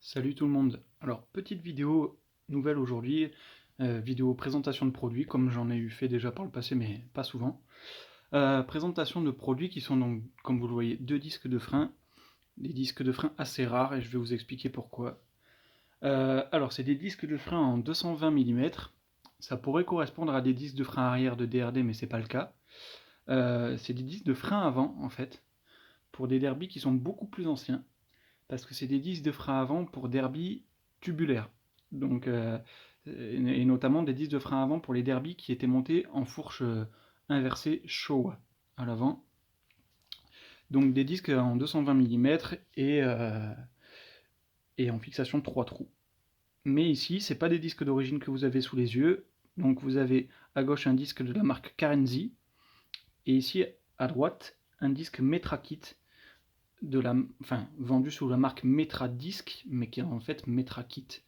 Salut tout le monde. Alors, petite vidéo nouvelle aujourd'hui, vidéo présentation de produits, comme j'en ai eu fait déjà par le passé, mais pas souvent. Présentation de produits qui sont donc, comme vous le voyez, deux disques de frein, des disques de frein assez rares, et je vais vous expliquer pourquoi. Alors, c'est des disques de frein en 220 mm, ça pourrait correspondre à des disques de frein arrière de DRD, mais c'est pas le cas. C'est des disques de frein avant, en fait, pour des derbies qui sont beaucoup plus anciens, parce que c'est des disques de frein avant pour derby tubulaires. Donc, et notamment des disques de frein avant pour les derbies qui étaient montés en fourche inversée Showa à l'avant. Donc des disques en 220 mm et en fixation 3 trous. Mais ici, c'est pas des disques d'origine que vous avez sous les yeux. Donc vous avez à gauche un disque de la marque Karenzi et ici à droite un disque Metrakit vendu sous la marque Metradisc, mais qui est en fait Metrakit.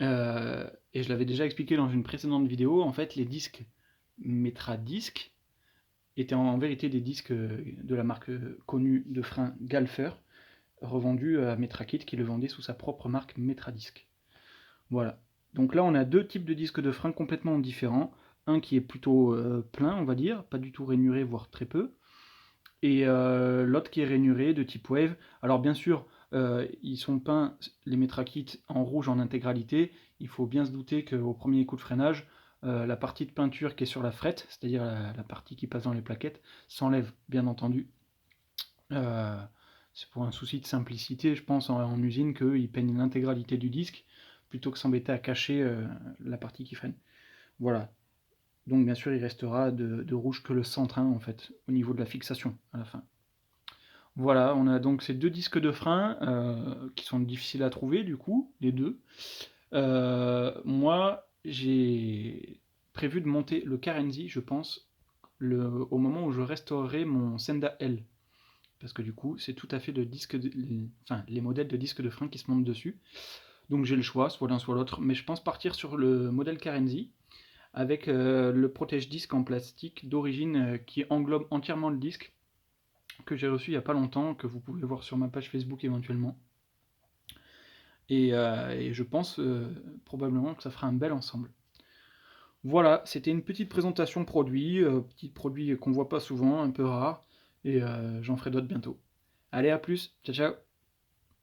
Et je l'avais déjà expliqué dans une précédente vidéo, en fait les disques Metradisc étaient en vérité des disques de la marque connue de frein Galfer, revendus à Metrakit qui le vendait sous sa propre marque Metradisc. Voilà. Donc là on a deux types de disques de frein complètement différents. Un qui est plutôt plein, on va dire, pas du tout rainuré, voire très peu, et l'autre qui est rainuré de type Wave. Alors bien sûr, ils sont peints, les Metrakit, en rouge en intégralité. Il faut bien se douter qu'au premier coup de freinage, la partie de peinture qui est sur la frette, c'est-à-dire la partie qui passe dans les plaquettes, s'enlève, bien entendu. C'est pour un souci de simplicité, je pense, en usine, qu'ils peignent l'intégralité du disque, plutôt que s'embêter à cacher la partie qui freine. Voilà. Donc bien sûr, il restera de rouge que le centre, en fait, au niveau de la fixation, à la fin. Voilà, on a donc ces deux disques de frein qui sont difficiles à trouver, du coup, les deux. Moi, j'ai prévu de monter le Karenzi, je pense, au moment où je restaurerai mon Senda L. Parce que du coup, c'est tout à fait les modèles de disques de frein qui se montent dessus. Donc j'ai le choix, soit l'un soit l'autre. Mais je pense partir sur le modèle Karenzi, avec le protège-disque en plastique d'origine qui englobe entièrement le disque, que j'ai reçu il n'y a pas longtemps, que vous pouvez voir sur ma page Facebook éventuellement. Et je pense probablement que ça fera un bel ensemble. Voilà, c'était une petite présentation produit, petit produit qu'on voit pas souvent, un peu rare, et j'en ferai d'autres bientôt. Allez, à plus, ciao ciao.